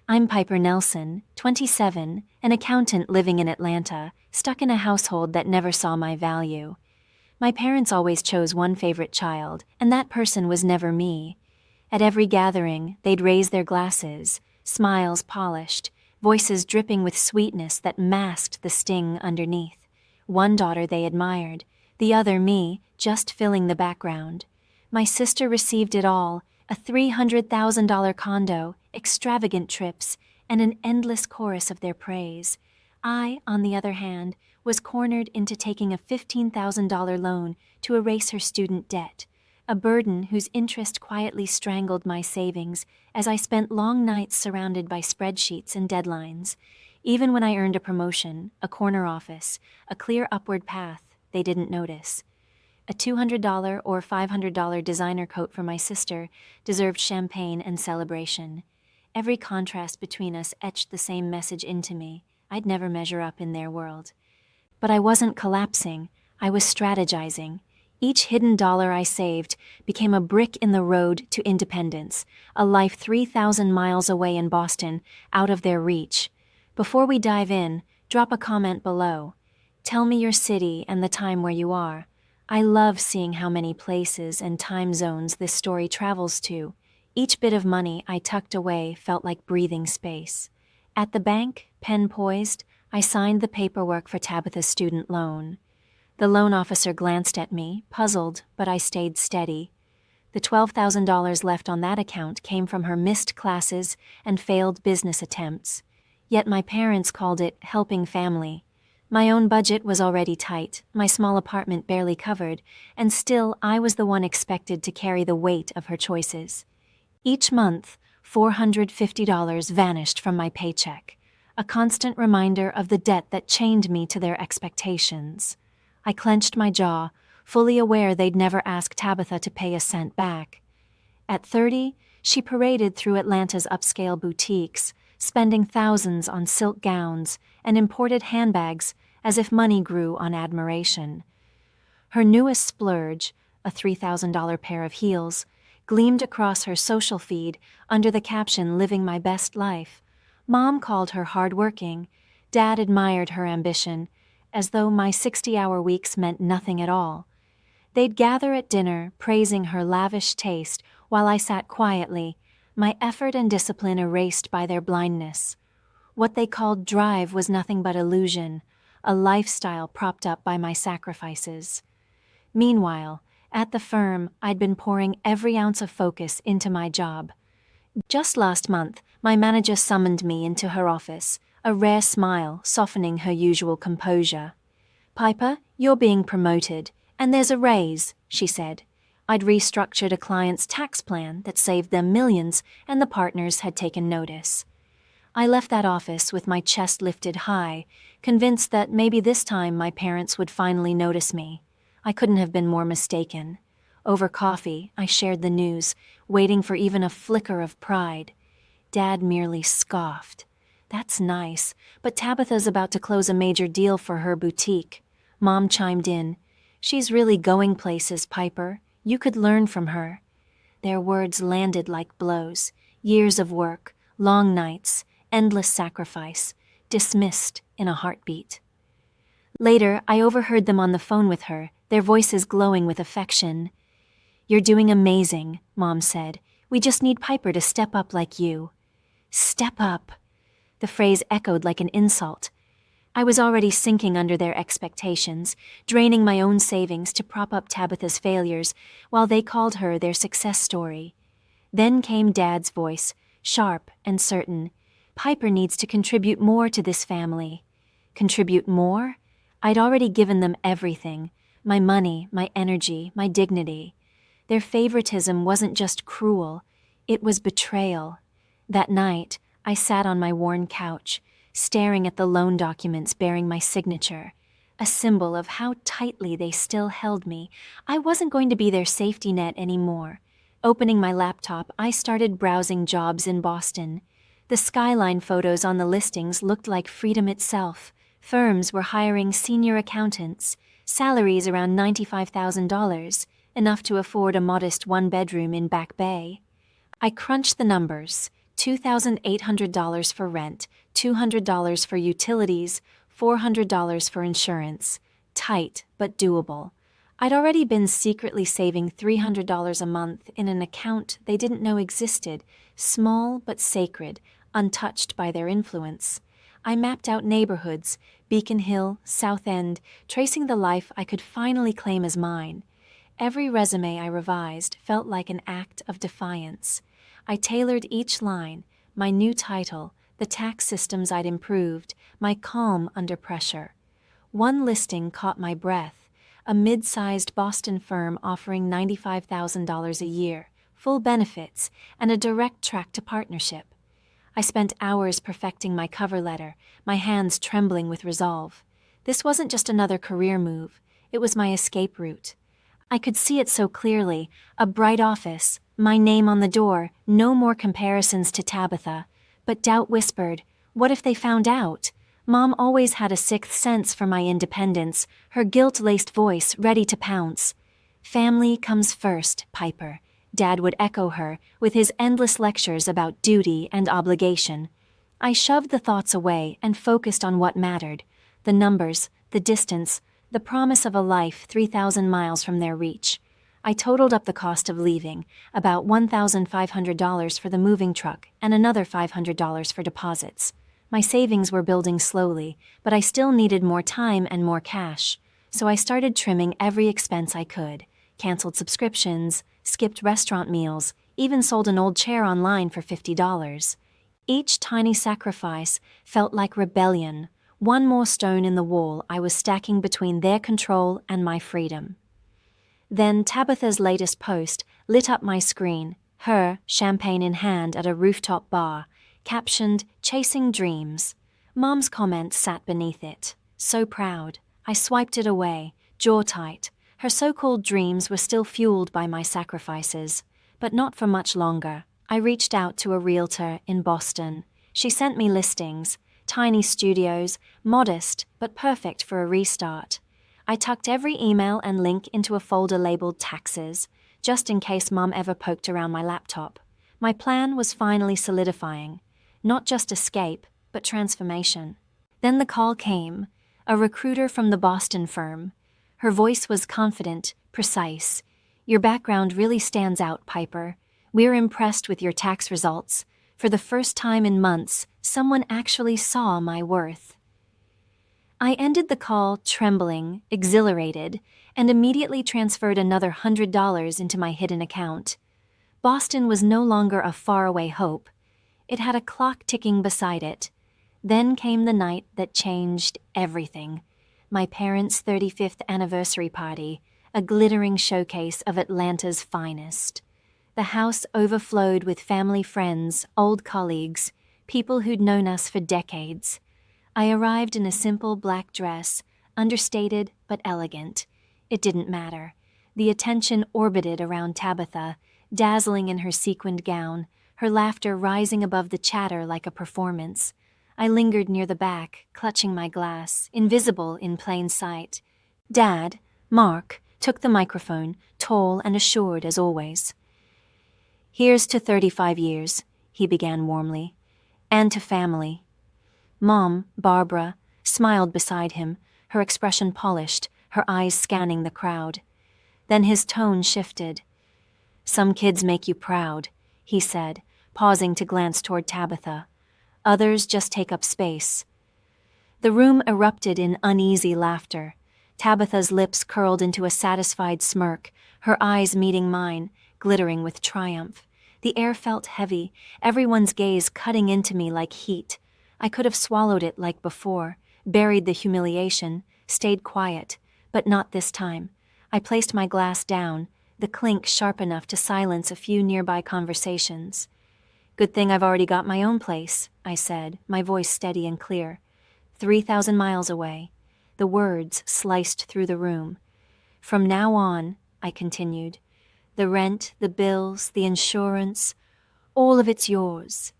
I'm Piper Nelson, 27, an accountant living in Atlanta, stuck in a household that never saw my value. My parents always chose one favorite child, and that person was never me. At every gathering, they'd raise their glasses, smiles polished, voices dripping with sweetness that masked the sting underneath. One daughter they admired, the other me, just filling the background. My sister received it all, a $300,000 condo, extravagant trips, and an endless chorus of their praise. I, on the other hand, was cornered into taking a $15,000 loan to erase her student debt, a burden whose interest quietly strangled my savings as I spent long nights surrounded by spreadsheets and deadlines. Even when I earned a promotion, a corner office, a clear upward path, they didn't notice. A $200 or $500 designer coat for my sister deserved champagne and celebration. Every contrast between us etched the same message into me. I'd never measure up in their world. But I wasn't collapsing. I was strategizing. Each hidden dollar I saved became a brick in the road to independence, a life 3,000 miles away in Boston, out of their reach. Before we dive in, drop a comment below. Tell me your city and the time where you are. I love seeing how many places and time zones this story travels to. Each bit of money I tucked away felt like breathing space. At the bank, pen poised, I signed the paperwork for Tabitha's student loan. The loan officer glanced at me, puzzled, but I stayed steady. The $12,000 left on that account came from her missed classes and failed business attempts. Yet my parents called it helping family. My own budget was already tight, my small apartment barely covered, and still I was the one expected to carry the weight of her choices. Each month, $450 vanished from my paycheck, a constant reminder of the debt that chained me to their expectations. I clenched my jaw, fully aware they'd never ask Tabitha to pay a cent back. At 30, she paraded through Atlanta's upscale boutiques, spending thousands on silk gowns and imported handbags as if money grew on admiration. Her newest splurge, a $3,000 pair of heels, gleamed across her social feed under the caption "Living My Best Life." Mom called her hardworking. Dad admired her ambition, as though my 60-hour weeks meant nothing at all. They'd gather at dinner, praising her lavish taste, while I sat quietly, my effort and discipline erased by their blindness. What they called drive was nothing but illusion, a lifestyle propped up by my sacrifices. Meanwhile, at the firm, I'd been pouring every ounce of focus into my job. Just last month, my manager summoned me into her office, a rare smile softening her usual composure. "Piper, you're being promoted, and there's a raise," she said. I'd restructured a client's tax plan that saved them millions, and the partners had taken notice. I left that office with my chest lifted high, convinced that maybe this time my parents would finally notice me. I couldn't have been more mistaken. Over coffee, I shared the news, waiting for even a flicker of pride. Dad merely scoffed. "That's nice, but Tabitha's about to close a major deal for her boutique." Mom chimed in. "She's really going places, Piper. You could learn from her." Their words landed like blows. Years of work, long nights, endless sacrifice, dismissed in a heartbeat. Later, I overheard them on the phone with her, their voices glowing with affection. "You're doing amazing," Mom said. "We just need Piper to step up like you." Step up. The phrase echoed like an insult. I was already sinking under their expectations, draining my own savings to prop up Tabitha's failures, while they called her their success story. Then came Dad's voice, sharp and certain. "Piper needs to contribute more to this family." Contribute more? I'd already given them everything, my money, my energy, my dignity. Their favoritism wasn't just cruel, it was betrayal. That night, I sat on my worn couch, staring at the loan documents bearing my signature, a symbol of how tightly they still held me. I wasn't going to be their safety net anymore. Opening my laptop, I started browsing jobs in Boston. The skyline photos on the listings looked like freedom itself. Firms were hiring senior accountants, salaries around $95,000, enough to afford a modest one-bedroom in Back Bay. I crunched the numbers. $2,800 for rent, $200 for utilities, $400 for insurance. Tight, but doable. I'd already been secretly saving $300 a month in an account they didn't know existed, small but sacred, untouched by their influence. I mapped out neighborhoods, Beacon Hill, South End, tracing the life I could finally claim as mine. Every resume I revised felt like an act of defiance. I tailored each line, my new title, the tax systems I'd improved, my calm under pressure. One listing caught my breath, a mid-sized Boston firm offering $95,000 a year, full benefits, and a direct track to partnership. I spent hours perfecting my cover letter, my hands trembling with resolve. This wasn't just another career move, it was my escape route. I could see it so clearly, a bright office, my name on the door, no more comparisons to Tabitha. But doubt whispered, what if they found out? Mom always had a sixth sense for my independence, her guilt-laced voice ready to pounce. Family comes first, Piper. Dad would echo her, with his endless lectures about duty and obligation. I shoved the thoughts away and focused on what mattered. The numbers, the distance, the promise of a life 3,000 miles from their reach. I totaled up the cost of leaving, about $1,500 for the moving truck and another $500 for deposits. My savings were building slowly, but I still needed more time and more cash, so I started trimming every expense I could, canceled subscriptions, skipped restaurant meals, even sold an old chair online for $50. Each tiny sacrifice felt like rebellion, one more stone in the wall I was stacking between their control and my freedom. Then Tabitha's latest post lit up my screen, her, champagne in hand at a rooftop bar, captioned, "Chasing Dreams." Mom's comment sat beneath it. So proud. I swiped it away, jaw tight. Her so-called dreams were still fueled by my sacrifices. But not for much longer. I reached out to a realtor in Boston. She sent me listings, tiny studios, modest but perfect for a restart. I tucked every email and link into a folder labeled taxes, just in case Mom ever poked around my laptop. My plan was finally solidifying. Not just escape, but transformation. Then the call came, a recruiter from the Boston firm. Her voice was confident, precise. "Your background really stands out, Piper. We're impressed with your tax results. For the first time in months, someone actually saw my worth." I ended the call trembling, exhilarated, and immediately transferred another $100 into my hidden account. Boston was no longer a faraway hope. It had a clock ticking beside it. Then came the night that changed everything. My parents' 35th anniversary party, a glittering showcase of Atlanta's finest. The house overflowed with family friends, old colleagues, people who'd known us for decades. I arrived in a simple black dress, understated but elegant. It didn't matter. The attention orbited around Tabitha, dazzling in her sequined gown, her laughter rising above the chatter like a performance. I lingered near the back, clutching my glass, invisible in plain sight. Dad, Mark, took the microphone, tall and assured as always. "Here's to 35 years," he began warmly, "and to family." Mom, Barbara, smiled beside him, her expression polished, her eyes scanning the crowd. Then his tone shifted. "Some kids make you proud," he said, pausing to glance toward Tabitha. "Others just take up space." The room erupted in uneasy laughter. Tabitha's lips curled into a satisfied smirk, her eyes meeting mine, glittering with triumph. The air felt heavy, everyone's gaze cutting into me like heat. I could have swallowed it like before, buried the humiliation, stayed quiet, but not this time. I placed my glass down, the clink sharp enough to silence a few nearby conversations. "Good thing I've already got my own place," I said, my voice steady and clear. 3,000 miles away. The words sliced through the room. "From now on," I continued, "the rent, the bills, the insurance, all of it's yours."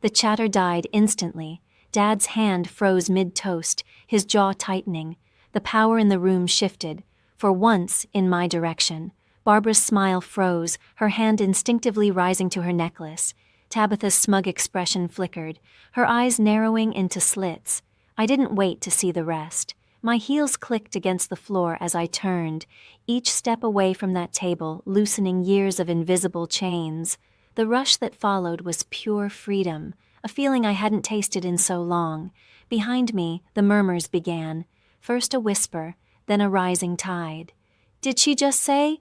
The chatter died instantly. Dad's hand froze mid-toast, his jaw tightening. The power in the room shifted, for once in my direction. Barbara's smile froze, her hand instinctively rising to her necklace. Tabitha's smug expression flickered, her eyes narrowing into slits. I didn't wait to see the rest. My heels clicked against the floor as I turned, each step away from that table loosening years of invisible chains. The rush that followed was pure freedom, a feeling I hadn't tasted in so long. Behind me, the murmurs began, first a whisper, then a rising tide. "Did she just say?"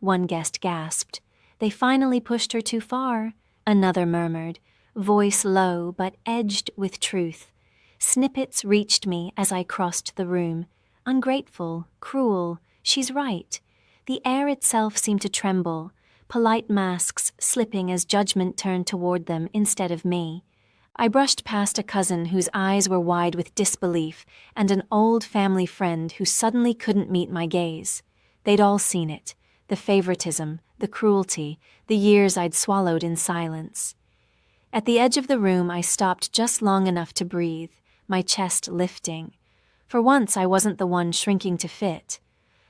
One guest gasped. "They finally pushed her too far," another murmured, voice low but edged with truth. Snippets reached me as I crossed the room. Ungrateful, cruel, she's right. The air itself seemed to tremble, polite masks slipping as judgment turned toward them instead of me. I brushed past a cousin whose eyes were wide with disbelief and an old family friend who suddenly couldn't meet my gaze. They'd all seen it, the favoritism, the cruelty, the years I'd swallowed in silence. At the edge of the room, I stopped just long enough to breathe, my chest lifting. For once, I wasn't the one shrinking to fit.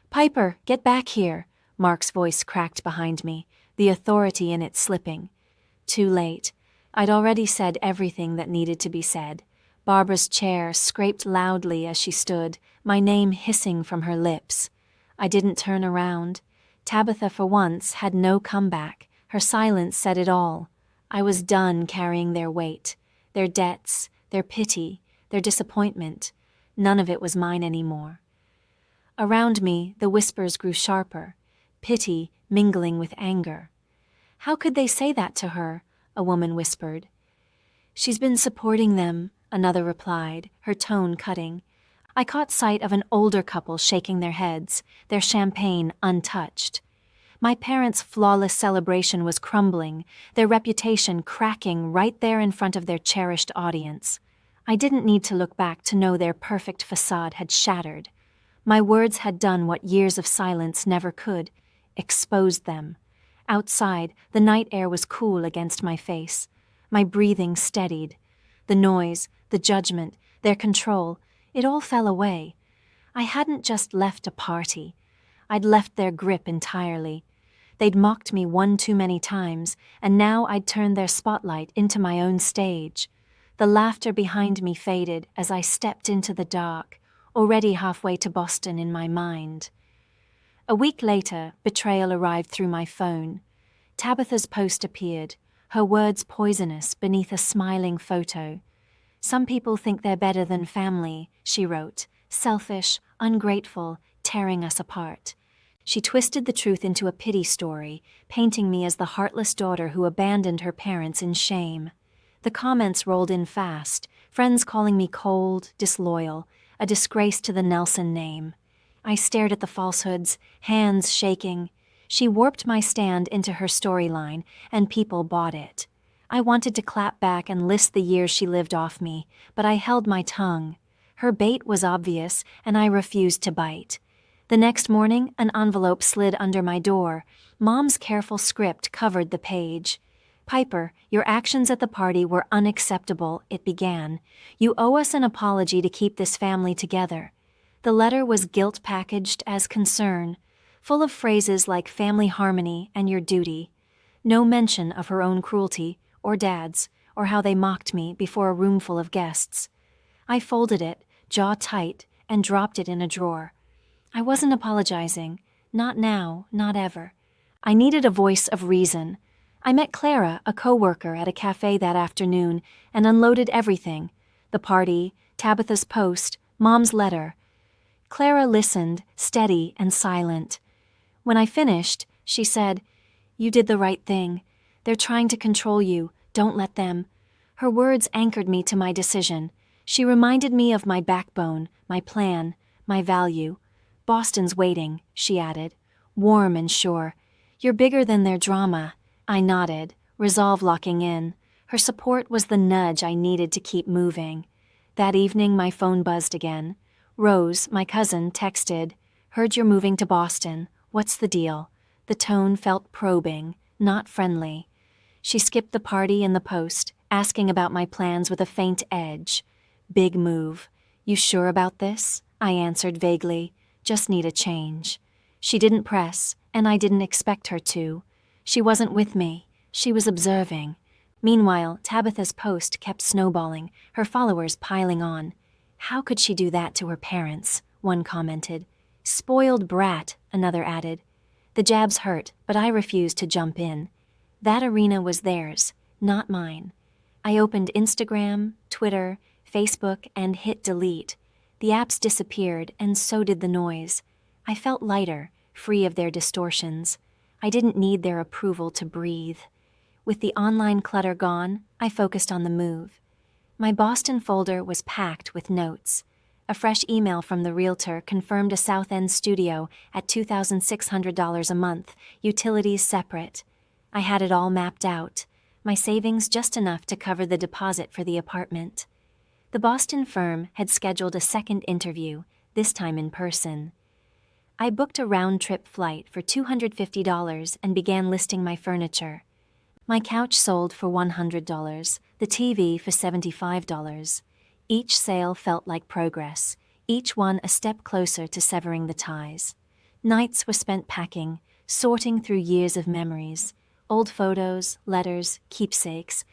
"Piper, get back here," Mark's voice cracked behind me, the authority in it slipping. Too late. I'd already said everything that needed to be said. Barbara's chair scraped loudly as she stood, my name hissing from her lips. I didn't turn around. Tabitha, for once, had no comeback. Her silence said it all. I was done carrying their weight, their debts, their pity, their disappointment. None of it was mine anymore. Around me, the whispers grew sharper, pity mingling with anger. "How could they say that to her?" a woman whispered. "She's been supporting them," another replied, her tone cutting. I caught sight of an older couple shaking their heads, their champagne untouched. My parents' flawless celebration was crumbling, their reputation cracking right there in front of their cherished audience. I didn't need to look back to know their perfect facade had shattered. My words had done what years of silence never could, exposed them. Outside, the night air was cool against my face. My breathing steadied. The noise, the judgment, their control, it all fell away. I hadn't just left a party. I'd left their grip entirely. They'd mocked me one too many times, and now I'd turned their spotlight into my own stage. The laughter behind me faded as I stepped into the dark, already halfway to Boston in my mind. A week later, betrayal arrived through my phone. Tabitha's post appeared, her words poisonous beneath a smiling photo. "Some people think they're better than family," she wrote, "selfish, ungrateful, tearing us apart." She twisted the truth into a pity story, painting me as the heartless daughter who abandoned her parents in shame. The comments rolled in fast, friends calling me cold, disloyal, a disgrace to the Nelson name. I stared at the falsehoods, hands shaking. She warped my stand into her storyline, and people bought it. I wanted to clap back and list the years she lived off me, but I held my tongue. Her bait was obvious, and I refused to bite. The next morning, an envelope slid under my door. Mom's careful script covered the page. "Piper, your actions at the party were unacceptable," it began. "You owe us an apology to keep this family together." The letter was guilt-packaged as concern, full of phrases like family harmony and your duty. No mention of her own cruelty, or Dad's, or how they mocked me before a roomful of guests. I folded it, jaw tight, and dropped it in a drawer. I wasn't apologizing. Not now, not ever. I needed a voice of reason. I met Clara, a coworker, at a cafe that afternoon and unloaded everything. The party, Tabitha's post, Mom's letter. Clara listened, steady and silent. When I finished, she said, "You did the right thing. They're trying to control you. Don't let them." Her words anchored me to my decision. She reminded me of my backbone, my plan, my value. "Boston's waiting," she added, warm and sure. "You're bigger than their drama." I nodded, resolve locking in. Her support was the nudge I needed to keep moving. That evening, my phone buzzed again. Rose, my cousin, texted, "Heard you're moving to Boston. What's the deal?" The tone felt probing, not friendly. She skipped the party and the post, asking about my plans with a faint edge. "Big move. You sure about this?" I answered vaguely. "Just need a change." She didn't press, and I didn't expect her to. She wasn't with me. She was observing. Meanwhile, Tabitha's post kept snowballing, her followers piling on. "How could she do that to her parents?" one commented. "Spoiled brat," another added. The jabs hurt, but I refused to jump in. That arena was theirs, not mine. I opened Instagram, Twitter, Facebook, and hit delete. The apps disappeared, and so did the noise. I felt lighter, free of their distortions. I didn't need their approval to breathe. With the online clutter gone, I focused on the move. My Boston folder was packed with notes. A fresh email from the realtor confirmed a South End studio at $2,600 a month, utilities separate. I had it all mapped out, my savings just enough to cover the deposit for the apartment. The Boston firm had scheduled a second interview, this time in person. I booked a round-trip flight for $250 and began listing my furniture. My couch sold for $100, the TV for $75. Each sale felt like progress, each one a step closer to severing the ties. Nights were spent packing, sorting through years of memories, old photos, letters, keepsakes.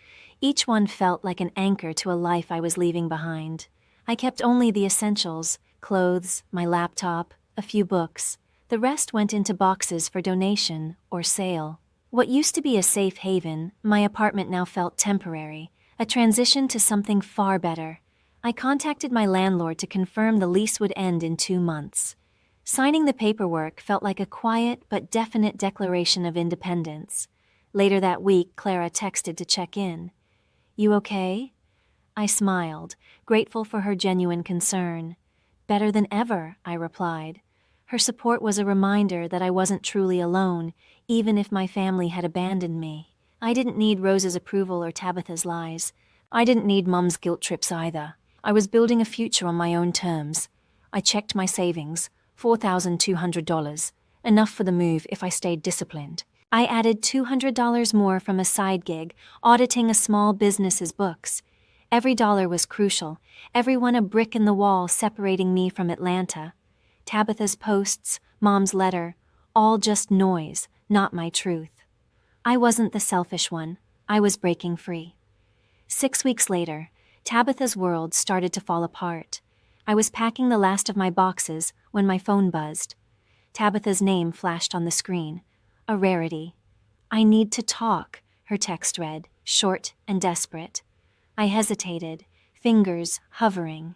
Each one felt like an anchor to a life I was leaving behind. I kept only the essentials, clothes, my laptop, a few books. The rest went into boxes for donation or sale. What used to be a safe haven, my apartment now felt temporary, a transition to something far better. I contacted my landlord to confirm the lease would end in 2 months. Signing the paperwork felt like a quiet but definite declaration of independence. Later that week, Clara texted to check in. "You okay?" I smiled, grateful for her genuine concern. "Better than ever," I replied. Her support was a reminder that I wasn't truly alone, even if my family had abandoned me. I didn't need Rose's approval or Tabitha's lies. I didn't need Mum's guilt trips either. I was building a future on my own terms. I checked my savings, $4,200, enough for the move if I stayed disciplined. I added $200 more from a side gig, auditing a small business's books. Every dollar was crucial, every one a brick in the wall separating me from Atlanta. Tabitha's posts, Mom's letter, all just noise, not my truth. I wasn't the selfish one. I was breaking free. 6 weeks later, Tabitha's world started to fall apart. I was packing the last of my boxes when my phone buzzed. Tabitha's name flashed on the screen. A rarity. "I need to talk," her text read, short and desperate. I hesitated, fingers hovering.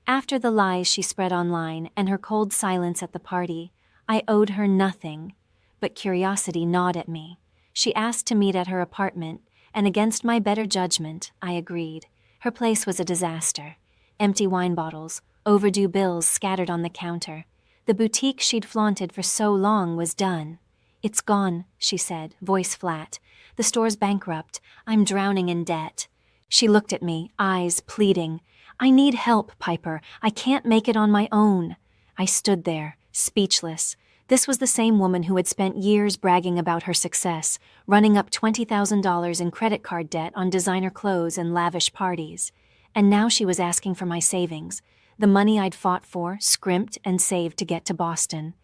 After the lies she spread online and her cold silence at the party, I owed her nothing. But curiosity gnawed at me. She asked to meet at her apartment, and against my better judgment, I agreed. Her place was a disaster. Empty wine bottles, overdue bills scattered on the counter. The boutique she'd flaunted for so long was done. "It's gone," she said, voice flat. "The store's bankrupt. I'm drowning in debt." She looked at me, eyes pleading. "I need help, Piper. I can't make it on my own." I stood there, speechless. This was the same woman who had spent years bragging about her success, running up $20,000 in credit card debt on designer clothes and lavish parties. And now she was asking for my savings, the money I'd fought for, scrimped, and saved to get to Boston.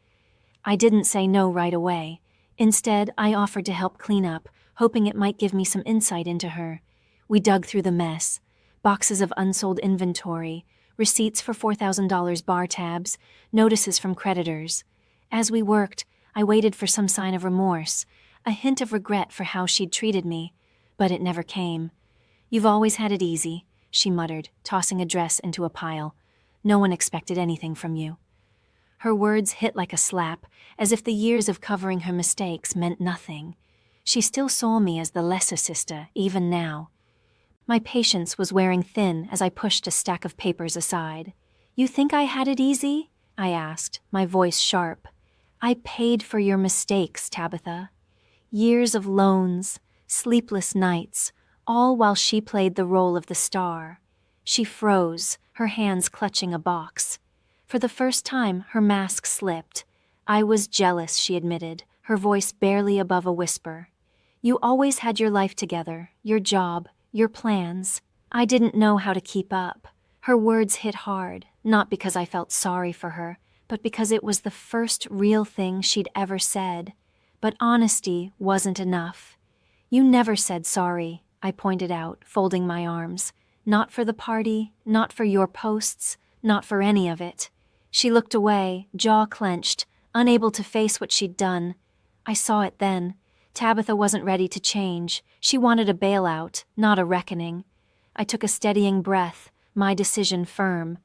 I didn't say no right away. Instead, I offered to help clean up, hoping it might give me some insight into her. We dug through the mess. Boxes of unsold inventory, receipts for $4,000 bar tabs, notices from creditors. As we worked, I waited for some sign of remorse, a hint of regret for how she'd treated me, but it never came. "You've always had it easy," she muttered, tossing a dress into a pile. "No one expected anything from you." Her words hit like a slap, as if the years of covering her mistakes meant nothing. She still saw me as the lesser sister, even now. My patience was wearing thin as I pushed a stack of papers aside. "You think I had it easy?" I asked, my voice sharp. "I paid for your mistakes, Tabitha. Years of loans, sleepless nights, all while she played the role of the star." She froze, her hands clutching a box. For the first time, her mask slipped. "I was jealous," she admitted, her voice barely above a whisper. "You always had your life together, your job, your plans. I didn't know how to keep up." Her words hit hard, not because I felt sorry for her, but because it was the first real thing she'd ever said. But honesty wasn't enough. "You never said sorry," I pointed out, folding my arms. Not for the party, not for your posts, not for any of it. She looked away, jaw clenched, unable to face what she'd done. I saw it then. Tabitha wasn't ready to change. She wanted a bailout, not a reckoning. I took a steadying breath, my decision firm.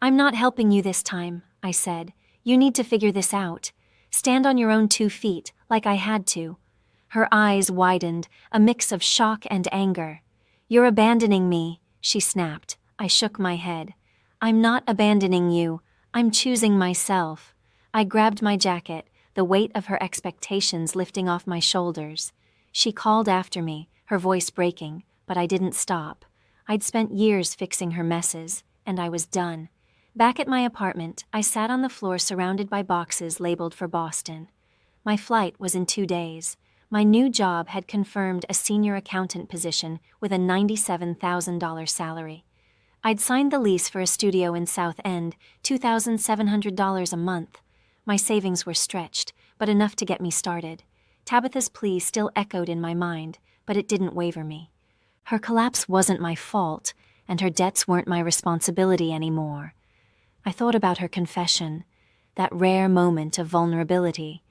"I'm not helping you this time," I said. "You need to figure this out. Stand on your own 2 feet, like I had to." Her eyes widened, a mix of shock and anger. "You're abandoning me," she snapped. I shook my head. "I'm not abandoning you. I'm choosing myself." I grabbed my jacket, the weight of her expectations lifting off my shoulders. She called after me, her voice breaking, but I didn't stop. I'd spent years fixing her messes, and I was done. Back at my apartment, I sat on the floor surrounded by boxes labeled for Boston. My flight was in 2 days. My new job had confirmed a senior accountant position with a $97,000 salary. I'd signed the lease for a studio in South End, $2,700 a month. My savings were stretched, but enough to get me started. Tabitha's plea still echoed in my mind, but it didn't waver me. Her collapse wasn't my fault, and her debts weren't my responsibility anymore. I thought about her confession, that rare moment of vulnerability.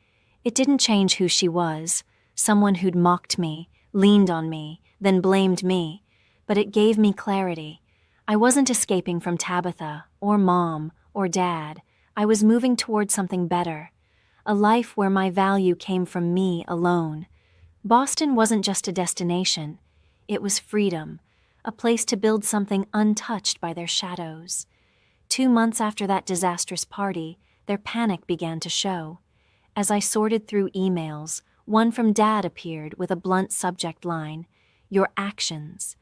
It didn't change who she was, someone who'd mocked me, leaned on me, then blamed me, but it gave me clarity. I wasn't escaping from Tabitha, or Mom, or Dad. I was moving toward something better, a life where my value came from me alone. Boston wasn't just a destination. It was freedom, a place to build something untouched by their shadows. 2 months after that disastrous party, their panic began to show. As I sorted through emails, one from Dad appeared with a blunt subject line, "Your actions."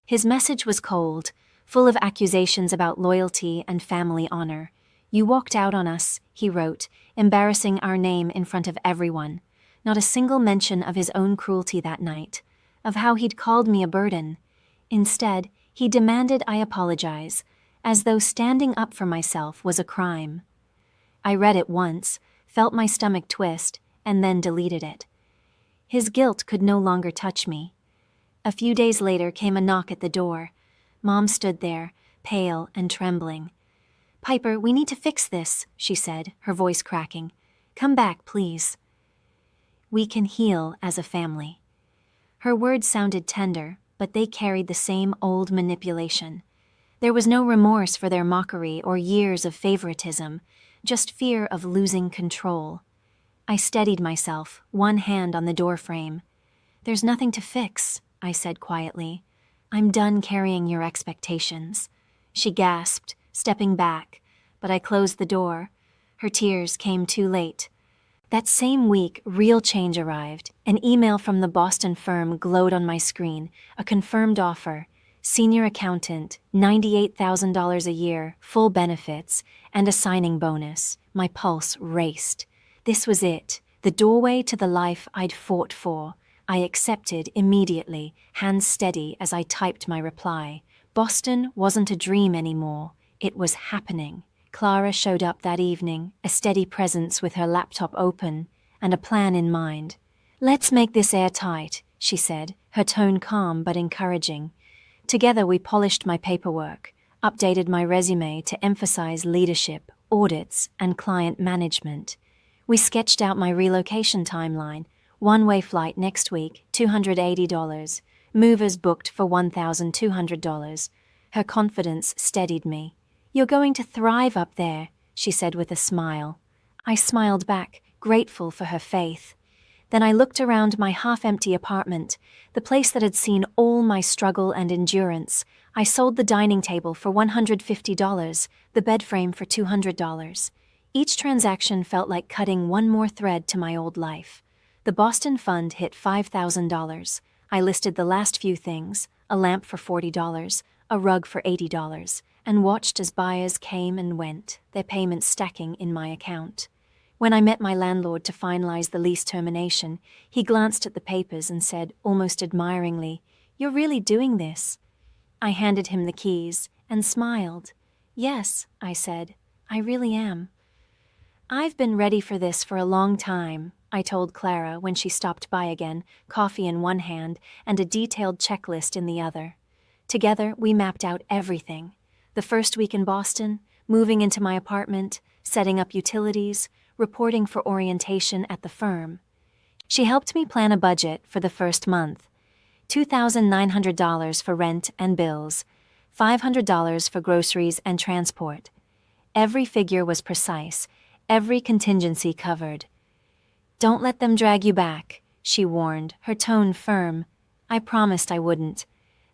His message was cold, full of accusations about loyalty and family honor. "You walked out on us," he wrote, embarrassing our name in front of everyone. Not a single mention of his own cruelty that night, of how he'd called me a burden. Instead, he demanded I apologize, as though standing up for myself was a crime. I read it once, felt my stomach twist, and then deleted it. His guilt could no longer touch me. A few days later came a knock at the door. Mom stood there, pale and trembling. "Piper, we need to fix this," she said, her voice cracking. "Come back, please. We can heal as a family." Her words sounded tender, but they carried the same old manipulation. There was no remorse for their mockery or years of favoritism, just fear of losing control. I steadied myself, one hand on the doorframe. "There's nothing to fix," I said quietly. "I'm done carrying your expectations." She gasped, stepping back, but I closed the door. Her tears came too late. That same week, real change arrived. An email from the Boston firm glowed on my screen, a confirmed offer. Senior accountant, $98,000 a year, full benefits, and a signing bonus. My pulse raced. This was it, the doorway to the life I'd fought for. I accepted immediately, hands steady as I typed my reply. Boston wasn't a dream anymore. It was happening. Clara showed up that evening, a steady presence with her laptop open, and a plan in mind. "Let's make this airtight," she said, her tone calm but encouraging. Together we polished my paperwork, updated my resume to emphasize leadership, audits, and client management. We sketched out my relocation timeline, one-way flight next week, $280, movers booked for $1,200. Her confidence steadied me. "You're going to thrive up there," she said with a smile. I smiled back, grateful for her faith. Then I looked around my half-empty apartment, the place that had seen all my struggle and endurance. I sold the dining table for $150, the bed frame for $200. Each transaction felt like cutting one more thread to my old life. The Boston fund hit $5,000. I listed the last few things, a lamp for $40, a rug for $80, and watched as buyers came and went, their payments stacking in my account. When I met my landlord to finalize the lease termination, he glanced at the papers and said, almost admiringly, "You're really doing this?" I handed him the keys and smiled. "Yes," I said, "I really am." "I've been ready for this for a long time," I told Clara when she stopped by again, coffee in one hand and a detailed checklist in the other. Together, we mapped out everything. The first week in Boston, moving into my apartment, setting up utilities, reporting for orientation at the firm. She helped me plan a budget for the first month. $2,900 for rent and bills, $500 for groceries and transport. Every figure was precise, every contingency covered. "Don't let them drag you back," she warned, her tone firm. I promised I wouldn't.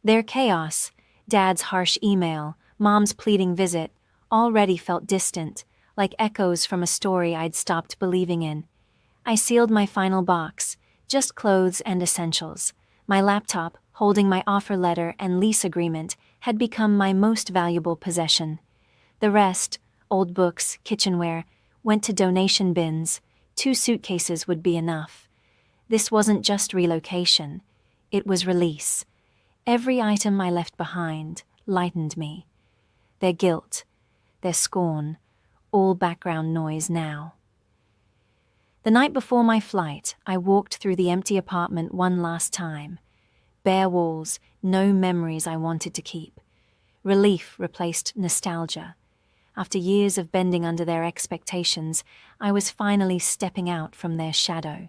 Their chaos, Dad's harsh email, Mom's pleading visit, already felt distant, like echoes from a story I'd stopped believing in. I sealed my final box, just clothes and essentials. My laptop, holding my offer letter and lease agreement, had become my most valuable possession. The rest, old books, kitchenware, went to donation bins. 2 suitcases would be enough. This wasn't just relocation. It was release. Every item I left behind lightened me. Their guilt, their scorn, all background noise now. The night before my flight, I walked through the empty apartment one last time. Bare walls, no memories I wanted to keep. Relief replaced nostalgia. After years of bending under their expectations, I was finally stepping out from their shadow.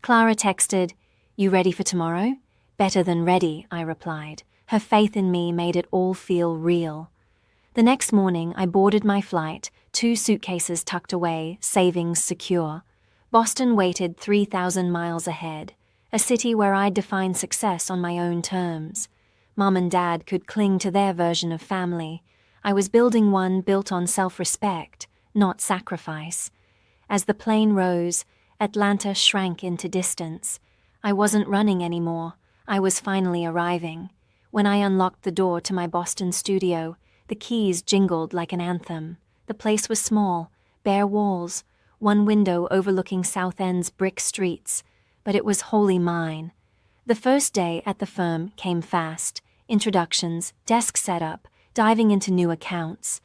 Clara texted, "You ready for tomorrow?" "Better than ready," I replied. Her faith in me made it all feel real. The next morning, I boarded my flight, 2 suitcases tucked away, savings secure. Boston waited 3,000 miles ahead, a city where I'd define success on my own terms. Mom and Dad could cling to their version of family. I was building one built on self-respect, not sacrifice. As the plane rose, Atlanta shrank into distance. I wasn't running anymore. I was finally arriving. When I unlocked the door to my Boston studio, the keys jingled like an anthem. The place was small, bare walls, one window overlooking South End's brick streets, but it was wholly mine. The first day at the firm came fast. Introductions, desk setup, diving into new accounts.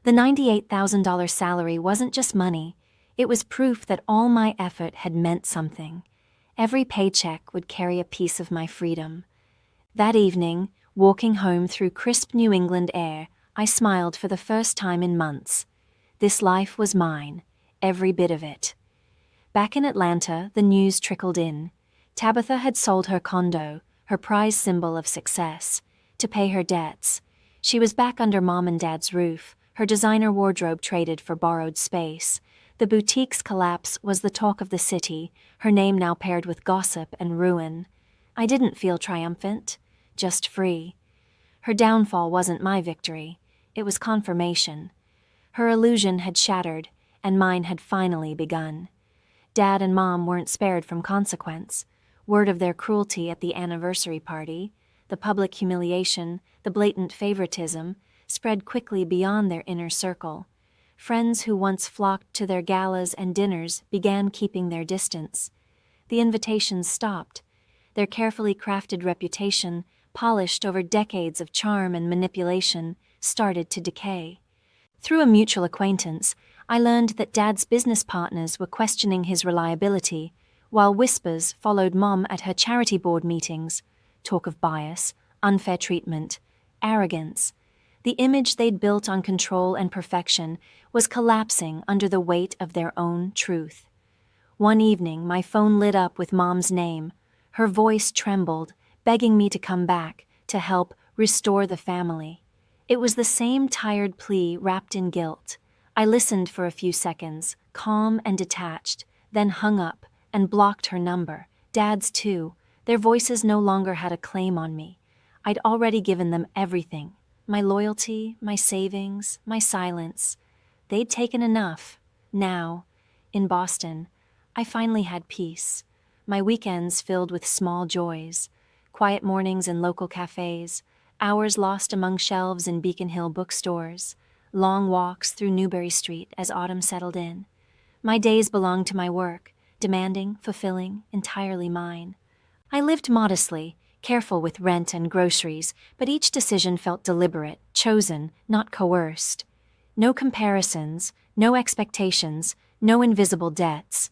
The $98,000 salary wasn't just money. It was proof that all my effort had meant something. Every paycheck would carry a piece of my freedom. That evening, walking home through crisp New England air, I smiled for the first time in months. This life was mine, every bit of it. Back in Atlanta, the news trickled in. Tabitha had sold her condo, her prized symbol of success, to pay her debts. She was back under Mom and Dad's roof, her designer wardrobe traded for borrowed space. The boutique's collapse was the talk of the city, her name now paired with gossip and ruin. I didn't feel triumphant, just free. Her downfall wasn't my victory. It was confirmation. Her illusion had shattered, and mine had finally begun. Dad and Mom weren't spared from consequence. Word of their cruelty at the anniversary party, the public humiliation, the blatant favoritism, spread quickly beyond their inner circle. Friends who once flocked to their galas and dinners began keeping their distance. The invitations stopped. Their carefully crafted reputation, polished over decades of charm and manipulation, started to decay. Through a mutual acquaintance, I learned that Dad's business partners were questioning his reliability, while whispers followed Mom at her charity board meetings. Talk of bias, unfair treatment, arrogance. The image they'd built on control and perfection was collapsing under the weight of their own truth. One evening, my phone lit up with Mom's name. Her voice trembled, begging me to come back, to help restore the family. It was the same tired plea wrapped in guilt. I listened for a few seconds, calm and detached, then hung up and blocked her number. Dad's too. Their voices no longer had a claim on me. I'd already given them everything. My loyalty, my savings, my silence. They'd taken enough. Now, in Boston, I finally had peace. My weekends filled with small joys. Quiet mornings in local cafes, hours lost among shelves in Beacon Hill bookstores, long walks through Newbury Street as autumn settled in. My days belonged to my work, demanding, fulfilling, entirely mine. I lived modestly, careful with rent and groceries, but each decision felt deliberate, chosen, not coerced. No comparisons, no expectations, no invisible debts.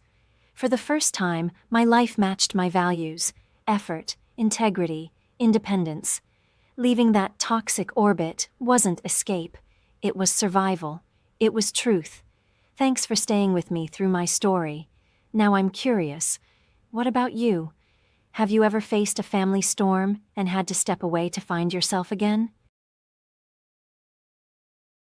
For the first time, my life matched my values: effort, integrity, independence. Leaving that toxic orbit wasn't escape, it was survival. It was truth. Thanks for staying with me through my story. Now I'm curious. What about you? Have you ever faced a family storm and had to step away to find yourself again?